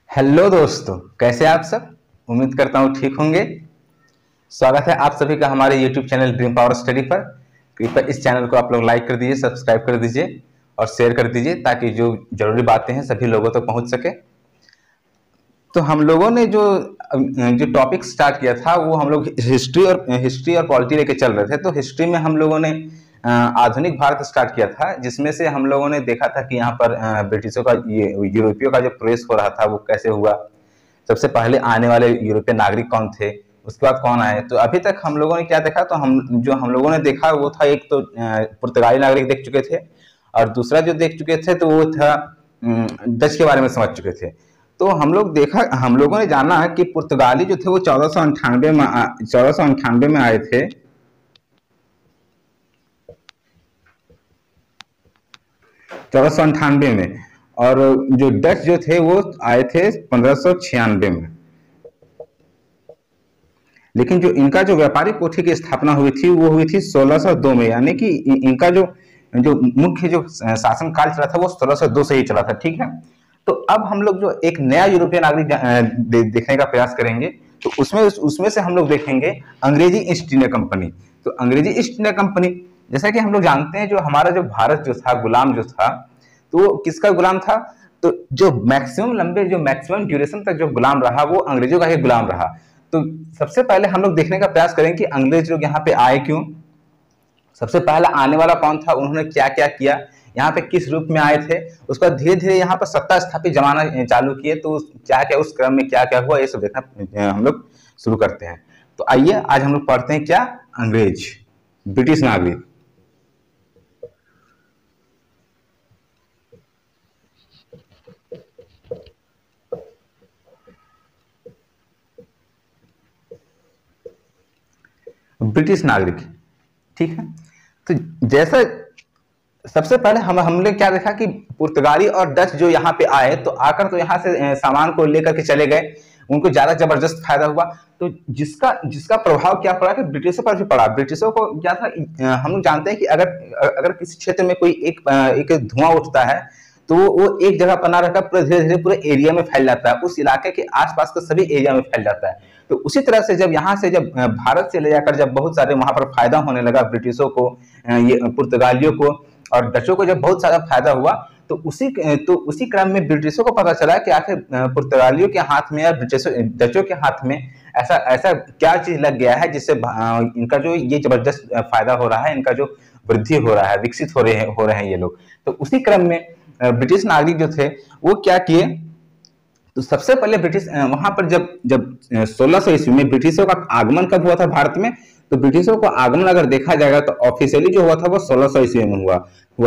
Hello दोस्तों, कैसे आप सब। उम्मीद करता हूँ ठीक होंगे। स्वागत है आप सभी का हमारे YouTube channel dream power study पर। कृपया इस चैनल को आप लोग लाइक कर दीजिए, सब्सक्राइब कर दीजिए और शेयर कर दीजिए ताकि जो जरूरी बातें हैं सभी लोगों तक पहुंच सके। तो हम लोगों ने जो जो टॉपिक स्टार्ट किया था वो हम लोग हिस्ट्री और पॉलिटी लेके चल रहे थे। तो हिस्ट्री में हम लोगों ने आधुनिक भारत स्टार्ट किया था, जिसमें से हम लोगों ने देखा था कि यहाँ पर ब्रिटिशों का ये यूरोपियों का जो प्रवेश हो रहा था वो कैसे हुआ। सबसे पहले आने वाले यूरोपियन नागरिक कौन थे, उसके बाद कौन आए। तो अभी तक हम लोगों ने क्या देखा, तो हम लोगों ने देखा वो था, एक तो पुर्तगाली नागरिक देख चुके थे और दूसरा जो देख चुके थे तो वो था डच के बारे में समझ चुके थे। तो हम लोगों ने जाना कि पुर्तगाली जो थे वो 1498 में आए थे। 1498 में, और जो डच जो थे वो आए थे 1596 में। लेकिन जो इनका जो व्यापारिक कोठी की स्थापना हुई थी वो हुई थी 1602 में, यानी कि इनका जो जो मुख्य जो शासन काल चला था वो 1602 से ही चला था। ठीक है। तो अब हम लोग जो एक नया यूरोपियन नागरिक देखने का प्रयास करेंगे, तो उसमें से हम लोग देखेंगे अंग्रेजी ईस्ट इंडिया कंपनी। तो अंग्रेजी ईस्ट इंडिया कंपनी, जैसा कि हम लोग जानते हैं, जो हमारा जो भारत जो था, गुलाम जो था, तो वो किसका गुलाम था। तो जो मैक्सिमम ड्यूरेशन तक जो गुलाम रहा वो अंग्रेजों का ही गुलाम रहा। तो सबसे पहले हम लोग देखने का प्रयास करेंगे कि अंग्रेज लोग यहाँ पे आए क्यों, सबसे पहला आने वाला कौन था, उन्होंने क्या क्या किया, यहाँ पे किस रूप में आए थे, उसके बाद धीरे धीरे यहाँ पर सत्ता स्थापित जमाना चालू किए, तो क्या क्या उस क्रम में क्या क्या हुआ, ये सब देखना हम लोग शुरू करते हैं। तो आइए आज हम लोग पढ़ते हैं क्या, अंग्रेज, ब्रिटिश नागरिक। ब्रिटिश नागरिक, ठीक है। तो जैसा सबसे पहले हमने क्या देखा कि पुर्तगाली और डच जो यहाँ पे आए, तो आकर तो यहाँ से सामान को लेकर के चले गए, उनको ज्यादा जबरदस्त फायदा हुआ। तो जिसका प्रभाव क्या पड़ा कि ब्रिटिशों पर भी पड़ा। ब्रिटिशों को क्या था, हम लोग जानते हैं कि अगर किसी क्षेत्र में कोई एक धुआं उठता है तो वो एक जगह पर ना रहकर पूरे धीरे धीरे पूरे एरिया में फैल जाता है, उस इलाके के आसपास के सभी एरिया में फैल जाता है। तो उसी तरह से जब यहाँ से जब भारत से ले जाकर जब बहुत सारे वहां पर फायदा होने लगा ब्रिटिशों को, ये पुर्तगालियों को और डचों को जब बहुत सारा फायदा हुआ, तो उसी क्रम में ब्रिटिशों को पता चला कि आखिर पुर्तगालियों के हाथ में या डचों के हाथ में ऐसा ऐसा क्या चीज लग गया है जिससे इनका जो ये जबरदस्त फायदा हो रहा है, इनका जो वृद्धि हो रहा है, विकसित हो रहे हैं ये लोग। तो उसी क्रम में ब्रिटिश नागरिक जो थे वो क्या किए, तो सबसे पहले ब्रिटिश वहां पर जब जब 1600 ईस्वी में ब्रिटिशों का आगमन कब हुआ था भारत में, तो ब्रिटिशों का आगमन अगर देखा जाएगा तो ऑफिशियली जो हुआ था वो 1600 ईस्वी में हुआ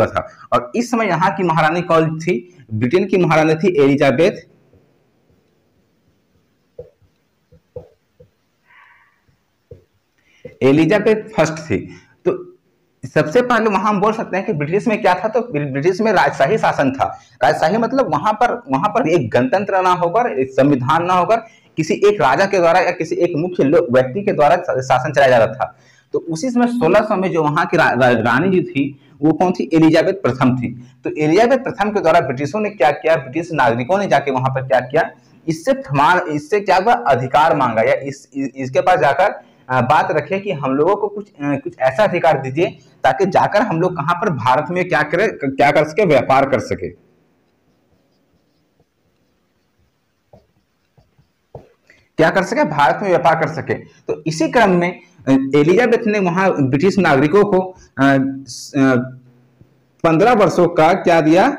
था। और इस समय यहाँ की महारानी कौन थी, ब्रिटेन की महारानी थी एलिजाबेथ फर्स्ट थी। तो सबसे पहले वहां हम बोल सकते हैं कि ब्रिटिश में क्या था, तो ब्रिटिश में राजशाही शासन था। राजशाही मतलब वहां पर एक गणतंत्र ना होकर, एक संविधान ना होकर, किसी एक राजा के द्वारा या किसी एक मुख्य व्यक्ति के द्वारा शासन चलाया जा रहा था। तो उसी समय 1600 में जो वहां की रानी जी थी वो कौन थी, एलिजाबेथ प्रथम थी। तो एलिजाबेथ प्रथम के द्वारा ब्रिटिशों ने क्या किया, ब्रिटिश नागरिकों ने जाके वहां पर क्या किया, इससे क्या हुआ, अधिकार मांगा, या इसके पास जाकर बात रखे कि हम लोगों को कुछ ऐसा अधिकार दीजिए ताकि जाकर हम लोग कहां पर भारत में क्या कर सके, व्यापार कर सके। क्या कर सके, भारत में व्यापार कर सके। तो इसी क्रम में एलिजाबेथ ने वहां ब्रिटिश नागरिकों को 15 वर्षों का क्या दिया,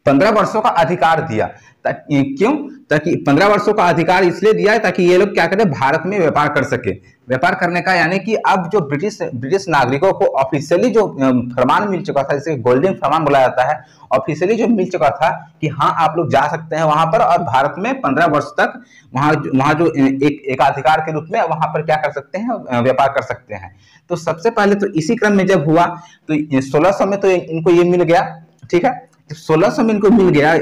15 वर्षों का अधिकार दिया। क्यों, ताकि 15 वर्षों का अधिकार इसलिए दिया है ताकि ये लोग क्या करें, भारत में व्यापार कर सके। व्यापार करने का यानी कि अब जो ब्रिटिश नागरिकों को ऑफिशियली जो फरमान मिल चुका था, जिसे गोल्डन फरमान बुलाया जाता है, ऑफिशियली जो मिल चुका था कि हाँ आप लोग जा सकते हैं वहां पर और भारत में 15 वर्ष तक वहां जो एक अधिकार के रूप में वहां पर क्या कर सकते हैं, व्यापार कर सकते हैं। तो सबसे पहले तो इसी क्रम में जब हुआ तो 1600 में तो इनको ये मिल गया, ठीक है। 1600 में इनको मिल गया,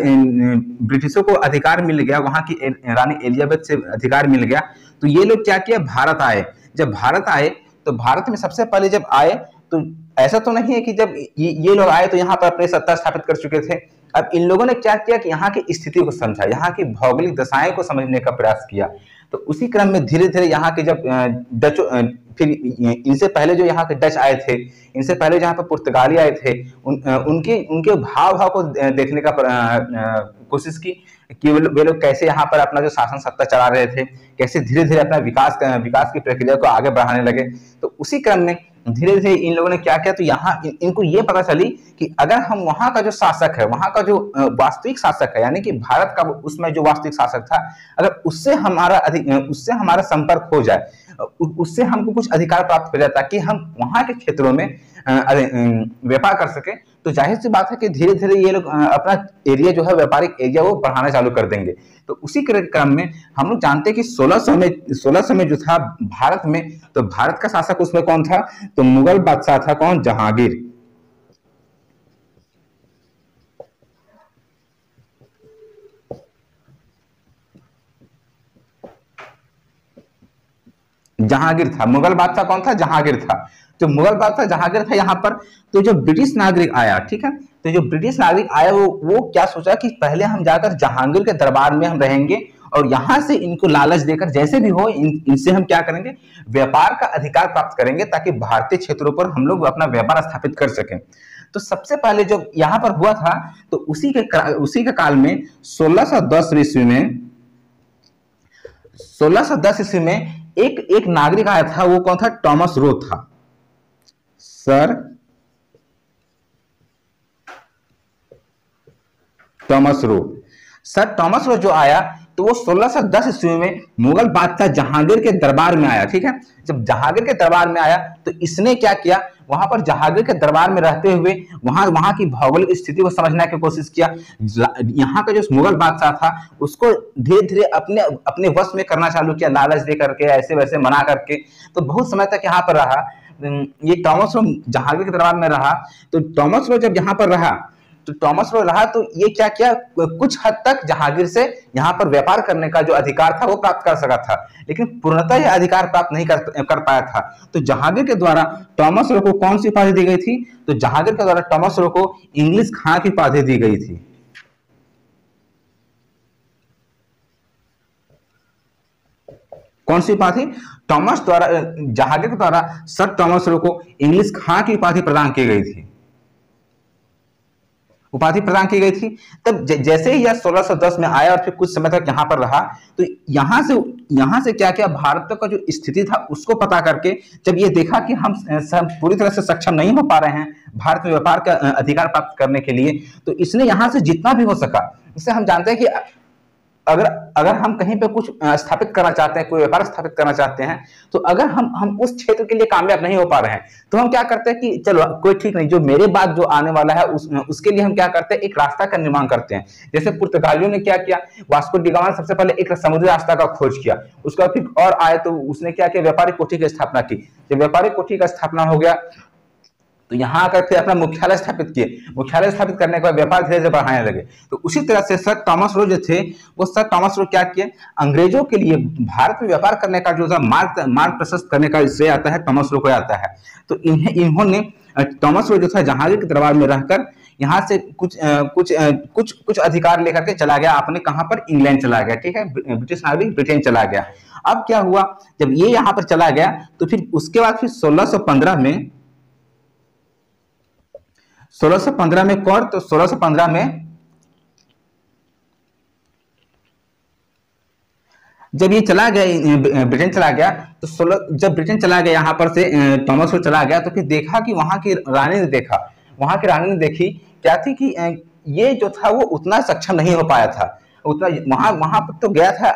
ब्रिटिशों को अधिकार मिल गया, वहां की रानी एलिजाबेथ से अधिकार मिल गया। तो ये लोग क्या किया, भारत आए। जब भारत आए तो भारत में सबसे पहले जब आए तो ऐसा तो नहीं है कि जब ये लोग आए तो यहाँ पर अपनी सत्ता स्थापित कर चुके थे। अब इन लोगों ने क्या किया कि यहाँ की स्थिति को समझा, यहाँ की भौगोलिक दशाएं को समझने का प्रयास किया। तो उसी क्रम में धीरे धीरे यहाँ के जब डच, फिर इनसे पहले जो यहाँ के डच आए थे, इनसे पहले जहाँ पर पुर्तगाली आए थे, उनके उनके भाव भाव को देखने का कोशिश की कि वे लोग कैसे यहाँ पर अपना जो शासन सत्ता चला रहे थे, कैसे धीरे धीरे अपना विकास की प्रक्रिया को आगे बढ़ाने लगे। तो उसी क्रम में धीरे धीरे इन लोगों ने क्या किया, तो यहाँ इनको ये पता चली कि अगर हम वहां का जो शासक है, वहां का जो वास्तविक शासक है, यानी कि भारत का उसमें जो वास्तविक शासक था, अगर उससे हमारा संपर्क हो जाए, उससे हमको कुछ अधिकार प्राप्त हो जाए ताकि हम वहां के क्षेत्रों में व्यापार कर सके, तो जाहिर सी बात है कि धीरे धीरे ये लोग अपना एरिया जो है, व्यापारिक एरिया, वो बढ़ाना चालू कर देंगे। तो उसी क्रम में हम लोग जानते हैं कि 1600 में जो था भारत में, तो भारत का शासक उसमें कौन था, तो मुगल बादशाह था, कौन, जहांगीर। जहांगीर था, मुगल बादशाह कौन था, जहांगीर था। जो मुगल बादशाह जहांगीर था यहाँ पर, तो जो ब्रिटिश नागरिक आया, ठीक है, तो जो ब्रिटिश नागरिक आया वो क्या सोचा कि पहले हम जाकर जहांगीर के दरबार में हम रहेंगे और यहाँ से इनको लालच देकर जैसे भी हो इनसे हम क्या करेंगे, व्यापार का अधिकार प्राप्त करेंगे ताकि भारतीय क्षेत्रों पर हम लोग अपना व्यापार स्थापित कर सकें। तो सबसे पहले जो यहाँ पर हुआ था, तो उसी के काल में 1610 ईस्वी में एक नागरिक आया था, वो कौन था, टॉमस रो था, सर टॉमस रो जो आया, तो वो 1610 ईस्वी में मुगल बादशाह जहांगीर के दरबार में आया। ठीक है, जब जहांगीर के दरबार में आया तो इसने क्या किया, वहां पर जहांगीर के दरबार में रहते हुए वहां की भौगोलिक स्थिति को समझने की कोशिश किया। यहाँ का जो मुगल बादशाह था उसको धीरे धीरे अपने वश में करना चालू किया, लालच दे करके, ऐसे वैसे मना करके। तो बहुत समय तक यहाँ पर रहा ये टॉमस रो, जहांगीर के दरबार में रहा। तो टॉमस रो जब यहाँ पर रहा तो ये क्या किया, कुछ हद तक जहांगीर से यहाँ पर व्यापार करने का जो अधिकार था वो प्राप्त कर सका था, लेकिन पूर्णतः यह अधिकार प्राप्त नहीं कर पाया था। तो जहांगीर के द्वारा टॉमस रो को कौन सी उपाधि दी गई थी, तो जहांगीर के द्वारा टॉमस रो को इंग्लिश खां की उपाधि दी गई थी। कौन सी उपाधि, जहांगीर के द्वारा सर टॉमस रो को इंग्लिश खां की उपाधि प्रदान की गई थी, तब जैसे ही यह 1610 में आया और फिर कुछ समय तक यहाँ पर रहा, तो यहाँ से क्या किया, भारत का जो स्थिति था उसको पता करके जब ये देखा कि हम पूरी तरह से सक्षम नहीं हो पा रहे हैं भारत में व्यापार का अधिकार प्राप्त करने के लिए, तो इसने यहाँ से जितना भी हो सका, इससे हम जानते हैं कि अगर हम कहीं पे कुछ स्थापित करना चाहते हैं, कोई व्यापार स्थापित करना चाहते हैं, तो अगर हम उस क्षेत्र के लिए कामयाब नहीं हो पा रहे हैं, तो हम क्या करते हैं कि चलो कोई ठीक नहीं, जो मेरे बाद जो आने वाला है उसके लिए हम क्या करते हैं, एक रास्ता का निर्माण करते हैं। जैसे पुर्तगालियों ने क्या किया, वास्को डी गामा ने सबसे पहले एक समुद्री रास्ता का खोज किया, उसका फिर और आए तो उसने क्या किया, व्यापारिक कोठी की स्थापना की। जब व्यापारिक कोठी का स्थापना हो गया तो यहाँ आकर फिर अपना मुख्यालय स्थापित किए। मुख्यालय स्थापित करने के बाद व्यापार धीरे धीरे बढ़ाने लगे। तो उसी तरह से सर टॉमस रो जो थे, वो सर टॉमस रो क्या किए, अंग्रेजों के लिए भारत में व्यापार करने का जो मार्ग प्रशस्त करने का इससे आता है, टॉमस रो को आता है। तो इन्होंने टॉमस रो जो था जहांगीर के दरबार में रहकर यहाँ से कुछ अधिकार लेकर के चला गया, आपने कहाँ पर, इंग्लैंड चला गया। ठीक है, ब्रिटिश नागरिक ब्रिटेन चला गया। अब क्या हुआ, जब ये यहाँ पर चला गया तो फिर उसके बाद फिर 1615 में कौन, तो 1615 में जब ये चला गया, ब्रिटेन चला गया, तो जब ब्रिटेन चला गया, यहाँ पर से टॉमस रो चला गया, तो फिर देखा कि वहां की रानी ने देखी क्या थी कि ये जो था वो उतना सक्षम नहीं हो पाया था, उतना वहां पर तो गया था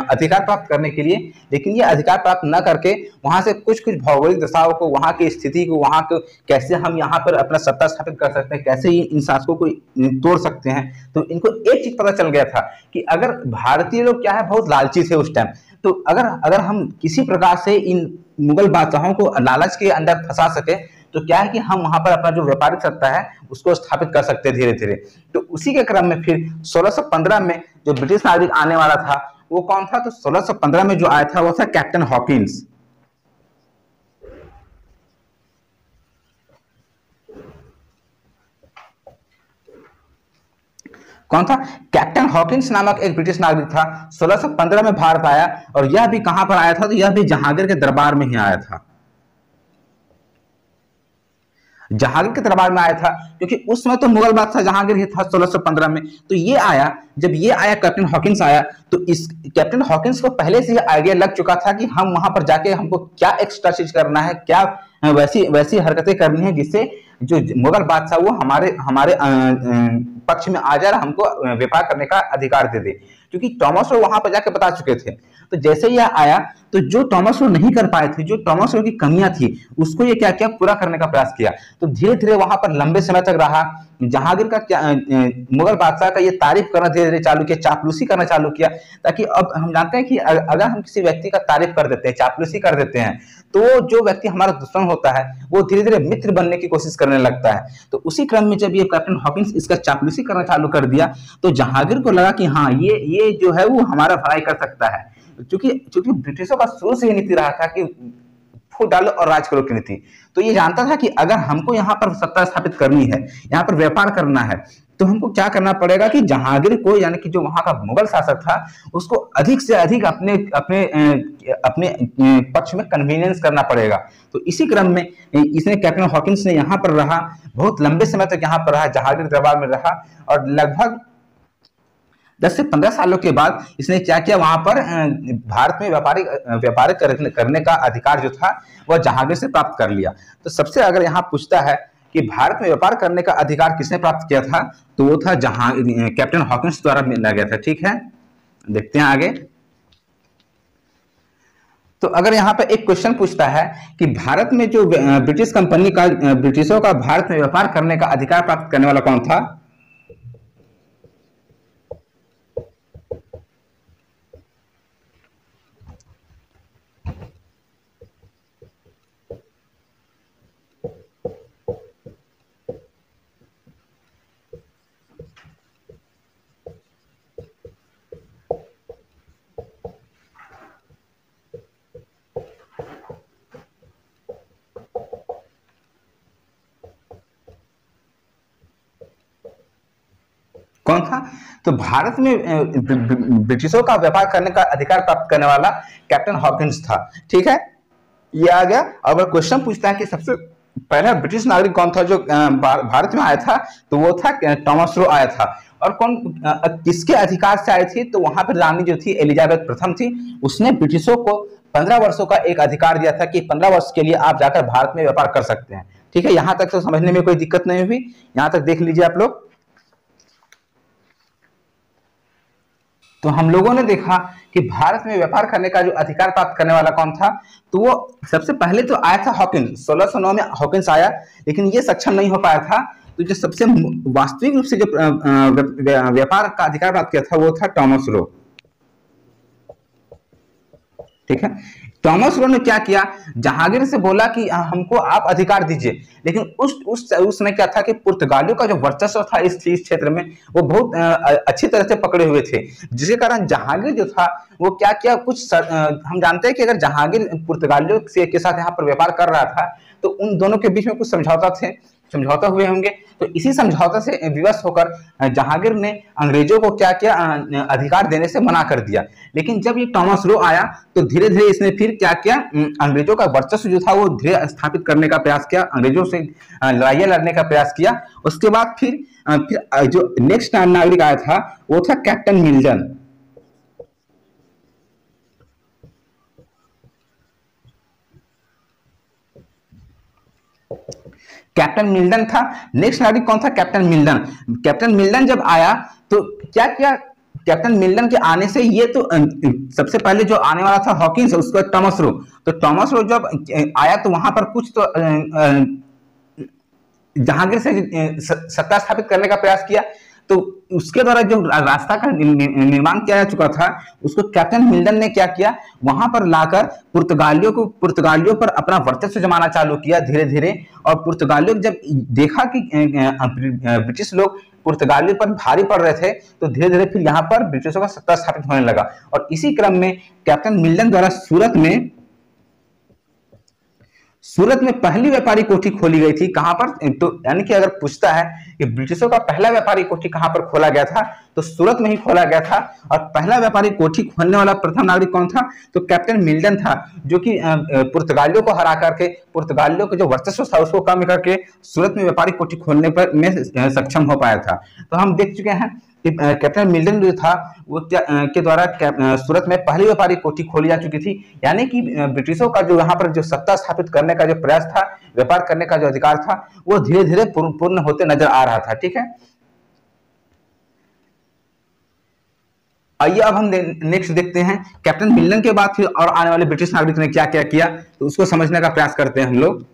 अधिकार प्राप्त करने के लिए, लेकिन ये अधिकार प्राप्त न करके वहां से कुछ भौगोलिक दशाओं को, वहां की स्थिति को, वहां को कैसे हम यहाँ पर अपना सत्ता स्थापित कर सकते हैं, कैसे इन शासकों को तोड़ सकते हैं। तो इनको एक चीज पता चल गया था कि अगर भारतीय लोग क्या है, बहुत लालची थे उस टाइम, तो अगर हम किसी प्रकार से इन मुगल बादशाहों को लालच के अंदर फंसा सके तो क्या है कि हम वहां पर अपना जो व्यापारिक सत्ता है उसको स्थापित कर सकते हैं धीरे धीरे। तो उसी के क्रम में फिर 1615 में जो ब्रिटिश नागरिक आने वाला था वो कौन था, तो 1615 में जो आया था वो था कैप्टन हॉकिंस। कौन था? कैप्टन हॉकिंस नामक एक ब्रिटिश नागरिक था। 1615 में भारत आया और यह भी कहां पर आया था? तो यह भी जहांगीर के दरबार में ही आया था, जहांगीर के दरबार में आया था, क्योंकि उस समय तो मुगल बादशाह जहांगीर ही था 1615 में। तो ये आया, जब ये आया कैप्टन हॉकिंस आया, तो इस कैप्टन हॉकिंस को पहले से ही आइडिया लग चुका था कि हम वहां पर जाके हमको क्या एक्स्ट्रा चीज करना है, क्या वैसी वैसी हरकतें करनी है जिससे जो मुगल बादशाह वो हमारे हमारे पक्ष में आ जाए, हमको व्यापार करने का अधिकार दे दे, क्योंकि टॉमस रो वहां पर जाके बता चुके थे। तो जैसे यह आया तो जो टॉमस रो नहीं कर पाए थे, जो टॉमस रो की कमियां थी, उसको ये क्या किया, पूरा करने का प्रयास किया। तो धीरे धीरे वहां पर लंबे समय तक रहा। जहांगीर का क्या मुगल बादशाह का ये तारीफ करना धीरे धीरे चालू किया, चापलूसी करना चालू किया, ताकि अब हम जानते हैं कि अगर हम किसी व्यक्ति का तारीफ कर देते हैं, चापलूसी कर देते हैं, तो जो व्यक्ति हमारा दुश्मन होता है वो धीरे धीरे मित्र बनने की कोशिश करने लगता है। तो उसी क्रम में जब ये कैप्टन हॉकिंस इसका चापलूसी करना चालू कर दिया, तो जहांगीर को लगा कि हाँ ये जो है वो हमारा भलाई कर सकता है, क्योंकि ब्रिटिशों का शुरू से ही नीति रहा था कि फूट डालो और राज करो की नीति। तो ये जानता था कि अगर हमको यहाँ पर सत्ता स्थापित करनी है, यहाँ पर व्यापार करना है, तो हमको क्या करना पड़ेगा कि जहांगीर को, यानी कि जो वहां का मुगल शासक था, उसको अधिक से अधिक अपने अपने अपने पक्ष में कन्वीनियंस करना पड़ेगा। तो इसी क्रम में इसने कैप्टन हॉकिंस ने यहाँ पर रहा, बहुत लंबे समय तक यहाँ पर रहा, जहांगीर दरबार में रहा, और लगभग 10 से 15 सालों के बाद इसने क्या किया, वहां पर भारत में व्यापार करने का अधिकार जो था वह जहांगीर से प्राप्त कर लिया। तो सबसे अगर यहाँ पूछता है कि भारत में व्यापार करने का अधिकार किसने प्राप्त किया था, तो वो था कैप्टन हॉकिंस द्वारा मिला गया था। ठीक है, देखते हैं आगे। तो अगर यहाँ पर एक क्वेश्चन पूछता है कि भारत में जो ब्रिटिश कंपनी का, ब्रिटिशों का भारत में व्यापार करने का अधिकार प्राप्त करने वाला कौन था, कौन था? तो भारत में ब्रिटिशों का व्यापार करने का अधिकार प्राप्त करने वाला कैप्टन हॉकिंस था। ठीक है, ये आ गया। अगर क्वेश्चन पूछता है कि सबसे पहला ब्रिटिश नागरिक कौन था जो भारत में आया था, तो वो था टॉमस रो आया था। और कौन किसके अधिकार से आई थी, तो वहां पर रानी जो थी एलिजाबेथ प्रथम थी, उसने ब्रिटिशों को 15 वर्षों का एक अधिकार दिया था कि 15 वर्ष के लिए आप जाकर भारत में व्यापार कर सकते हैं। ठीक है, यहां तक तो समझने में कोई दिक्कत नहीं हुई, यहां तक देख लीजिए आप लोग। तो हम लोगों ने देखा कि भारत में व्यापार करने का जो अधिकार प्राप्त करने वाला कौन था, तो वो सबसे पहले तो आया था हॉकिंस। 1609 में हॉकिंस आया, लेकिन ये सक्षम नहीं हो पाया था। तो जो सबसे वास्तविक रूप से जो व्यापार का अधिकार प्राप्त किया था वो था टॉमस रो। ठीक है, टॉमस रो ने क्या किया, जहांगीर से बोला कि हमको आप अधिकार दीजिए, लेकिन उस समय क्या था कि पुर्तगालियों का जो वर्चस्व था इस क्षेत्र में वो बहुत अच्छी तरह से पकड़े हुए थे, जिसके कारण जहांगीर जो था वो क्या किया, हम जानते हैं कि अगर जहांगीर पुर्तगालियों के साथ यहाँ पर व्यापार कर रहा था तो उन दोनों के बीच में कुछ समझौता हुए होंगे। तो इसी समझौता से विवश होकर जहांगीर ने अंग्रेजों को क्या किया, अधिकार देने से मना कर दिया। लेकिन जब ये टॉमस रो आया तो धीरे धीरे इसने फिर क्या किया, अंग्रेजों का वर्चस्व जो था वो धीरे स्थापित करने का प्रयास किया, अंग्रेजों से लड़ाइयां लड़ने का प्रयास किया। उसके बाद फिर जो नेक्स्ट नागरिक आया था वो था कैप्टन मिल्टन। कैप्टन मिल्टन था नेक्स्ट नागरिक। कौन था? Captain Milton. कैप्टन मिल्टन जब आया तो क्या किया, कैप्टन मिल्टन के आने से ये तो सबसे पहले जो आने वाला था हॉकिंस, उसके बाद टॉमस रो। तो टॉमस रो जब आया तो वहां पर कुछ तो जहांगीर से सत्ता स्थापित करने का प्रयास किया। तो उसके द्वारा जो रास्ता का निर्माण किया जा चुका था उसको कैप्टन मिल्टन ने क्या किया, वहां पर लाकर पुर्तगालियों पर अपना वर्चस्व जमाना चालू किया धीरे धीरे। और पुर्तगालियों जब देखा कि ब्रिटिश लोग पुर्तगालियों पर भारी पड़ रहे थे तो धीरे धीरे फिर यहाँ पर ब्रिटिशों का सत्ता स्थापित होने लगा। और इसी क्रम में कैप्टन मिल्टन द्वारा सूरत में पहली व्यापारी कोठी खोली गई थी कहां पर, तो यानी कि अगर पूछता है कि ब्रिटिशों का पहला व्यापारी कोठी कहां पर खोला गया था, तो सूरत में ही खोला गया था। और पहला व्यापारी कोठी खोलने वाला प्रथम नागरिक कौन था, तो कैप्टन मिल्टन था, जो कि पुर्तगालियों को हरा करके, पुर्तगालियों के जो वर्चस्व था उसको कम करके सूरत में व्यापारी कोठी खोलने पर में सक्षम हो पाया था। तो हम देख चुके हैं कि कैप्टन मिल्टन जो था वो के द्वारा सूरत में पहली व्यापारी कोठी खोली जा चुकी थी। यानी कि ब्रिटिशों का जो यहाँ पर जो सत्ता स्थापित करने का जो प्रयास था, व्यापार करने का जो अधिकार था, वो धीरे धीरे पूर्ण होते नजर आ रहा था। ठीक है, आइए अब हम नेक्स्ट देखते हैं कैप्टन मिल्टन के बाद फिर और आने वाले ब्रिटिश नागरिक ने क्या क्या किया, तो उसको समझने का प्रयास करते हैं हम लोग।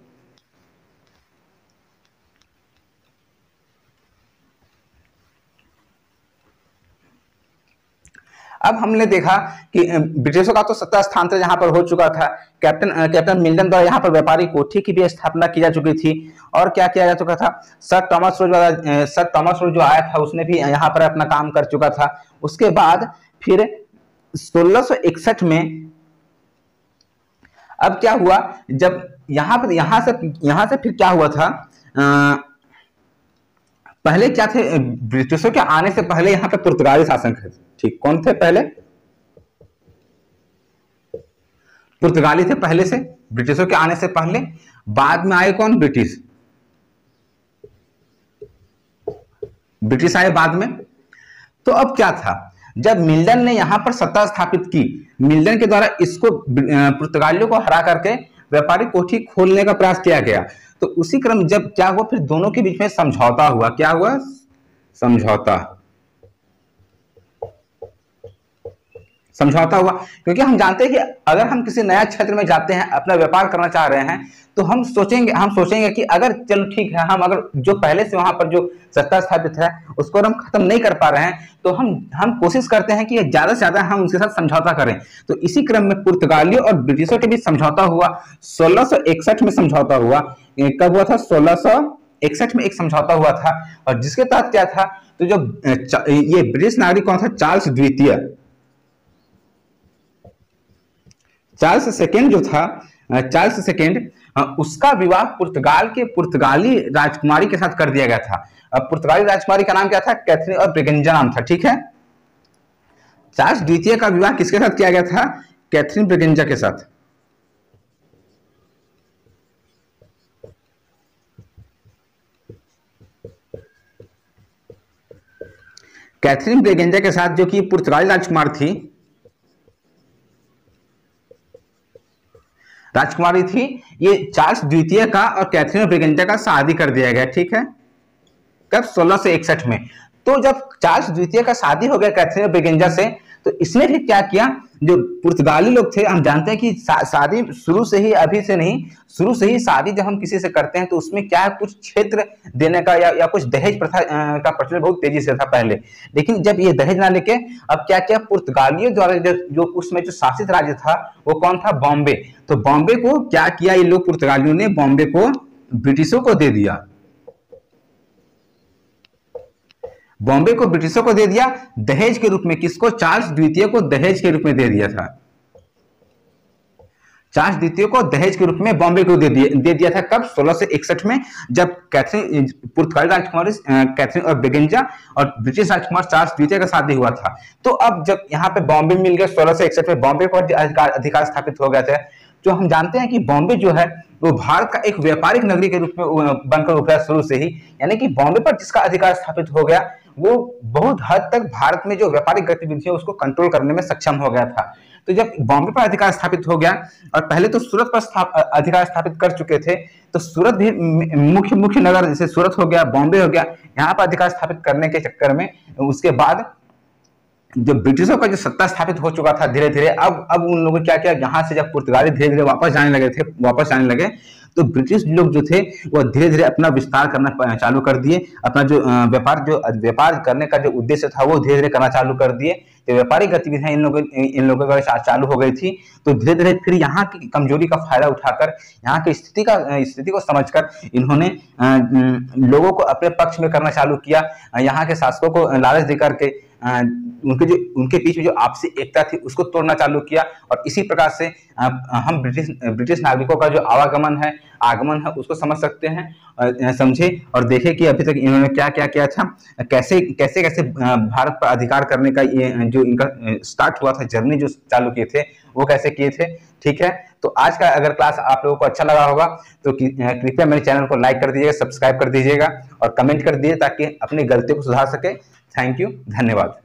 अब हमने देखा कि ब्रिटिशों का तो सत्ता स्थानांतरण यहाँ पर हो चुका था। कैप्टन मिल्टन द्वारा यहाँ पर व्यापारी कोठी की भी स्थापना की जा चुकी थी। और क्या किया जा चुका था, सर थॉमस रोज जो आया था उसने भी यहाँ पर अपना काम कर चुका था। उसके बाद फिर 1661 में अब क्या हुआ, जब यहाँ से फिर क्या हुआ था, पहले क्या थे, ब्रिटिशों के आने से पहले यहाँ पे पुर्तगाली शासक थे। ठीक, कौन थे पहले, पुर्तगाली थे पहले से, ब्रिटिशों के आने से पहले। बाद में आए कौन, ब्रिटिश आए बाद में। तो अब क्या था, जब मिल्टन ने यहां पर सत्ता स्थापित की, मिल्टन के द्वारा इसको पुर्तगालियों को हरा करके व्यापारी कोठी खोलने का प्रयास किया गया। तो उसी क्रम जब क्या हुआ, फिर दोनों के बीच में समझौता हुआ। क्या हुआ, समझौता हुआ। क्योंकि हम जानते हैं कि अगर हम किसी नया क्षेत्र में जाते हैं, अपना व्यापार करना चाह रहे हैं, तो हम सोचेंगे कि अगर चलो ठीक है, हम अगर जो पहले से वहां पर जो सत्ता स्थापित है उसको हम खत्म नहीं कर पा रहे हैं, तो हम कोशिश करते हैं कि ज्यादा से ज्यादा हम उनके साथ समझौता करें। तो इसी क्रम में पुर्तगालियों और ब्रिटिशों के बीच समझौता हुआ। 1661 में समझौता हुआ। कब हुआ था, 1661 में एक समझौता हुआ था। और जिसके तहत क्या था, तो जो ये ब्रिटिश नागरिक कौन था, चार्ल्स सेकेंड जो था, चार्ल्स सेकेंड, उसका विवाह पुर्तगाली राजकुमारी के साथ कर दिया गया था। अब पुर्तगाली राजकुमारी का नाम क्या था, कैथरीन और ब्रिगेंजा नाम था। ठीक है, चार्ल्स द्वितीय का विवाह किसके साथ किया गया था, कैथरीन ब्रिगेंजा के साथ। कैथरीन ब्रिगेंजा के साथ, जो कि पुर्तगाली राजकुमारी थी। ये चार्ल्स द्वितीय का और कैथरीन ब्रिगेंजा का शादी कर दिया गया। ठीक है, कब, 1661 में। तो जब चार्ल्स द्वितीय का शादी हो गया कैथरीन ब्रिगेंजा से, तो इसने भी क्या किया, जो पुर्तगाली लोग थे, हम जानते हैं कि शादी शुरू से ही, अभी से नहीं, शुरू से ही शादी जब हम किसी से करते हैं तो उसमें क्या है, कुछ क्षेत्र देने का या कुछ दहेज प्रथा का प्रचलन बहुत तेजी से था पहले। लेकिन जब ये दहेज ना लेके अब क्या किया, पुर्तगालियों द्वारा जो उसमें जो शासित राज्य था वो कौन था, बॉम्बे। तो बॉम्बे को क्या किया ये लोग, पुर्तगालियों ने बॉम्बे को ब्रिटिशों को दे दिया। बॉम्बे को ब्रिटिशों को दे दिया दहेज के रूप में। किसको, चार्ल्स द्वितीय को दहेज के रूप में दे दिया था। चार्ल्स द्वितीय को दहेज के रूप में बॉम्बे को दे दिया था। कब, 1661 में, जब पुर्तगाली राजकुमारी कैथरीन और ब्रिगेंजा और ब्रिटिश राजकुमार चार्ल्स द्वितीय का शादी हुआ था। तो अब जब यहाँ पे बॉम्बे मिल गया, 1661 में बॉम्बे पर अधिकार स्थापित हो गया था। जो हम जानते हैं कि बॉम्बे जो है वो भारत का एक व्यापारिक नगरी के रूप में बनकर उभरा शुरू से ही। यानी कि बॉम्बे पर जिसका अधिकार स्थापित हो गया वो बहुत हद तक भारत में जो व्यापारिक गतिविधियां उसको कंट्रोल करने में सक्षम हो गया था। तो जब बॉम्बे पर अधिकार स्थापित हो गया, और पहले तो सूरत पर अधिकार स्थापित कर चुके थे, तो सूरत भी मुख्य नगर, जैसे सूरत हो गया, बॉम्बे हो गया, यहाँ पर अधिकार स्थापित करने के चक्कर में उसके बाद जो ब्रिटिशों का जो सत्ता स्थापित हो चुका था धीरे धीरे, अब उन लोगों ने क्या किया, यहाँ से जब पुर्तगाली धीरे धीरे वापस आने लगे, तो ब्रिटिश लोग जो थे वो धीरे धीरे अपना विस्तार करना चालू कर दिए। अपना जो व्यापार करने का जो उद्देश्य था वो धीरे धीरे करना चालू कर दिए। तो व्यापारिक गतिविधियां इन लोगों का चालू हो गई थी। तो धीरे धीरे फिर यहाँ की कमजोरी का फायदा उठाकर, यहाँ की स्थिति को समझकर इन्होंने लोगों को अपने पक्ष में करना चालू किया। यहाँ के शासकों को लालच देकर के उनके बीच में जो आपसी एकता थी उसको तोड़ना चालू किया। और इसी प्रकार से हम ब्रिटिश नागरिकों का जो आगमन है उसको समझ सकते हैं, समझे और देखे कि अभी तक इन्होंने क्या क्या किया था, कैसे कैसे कैसे भारत पर अधिकार करने का ये जो इनका स्टार्ट हुआ था, जर्नी जो चालू किए थे वो कैसे किए थे। ठीक है, तो आज का अगर क्लास आप लोगों को अच्छा लगा होगा तो कृपया मेरे चैनल को लाइक कर दीजिएगा, सब्सक्राइब कर दीजिएगा और कमेंट कर दीजिए ताकि अपनी गलतियों को सुधार सके। थैंक यू, धन्यवाद।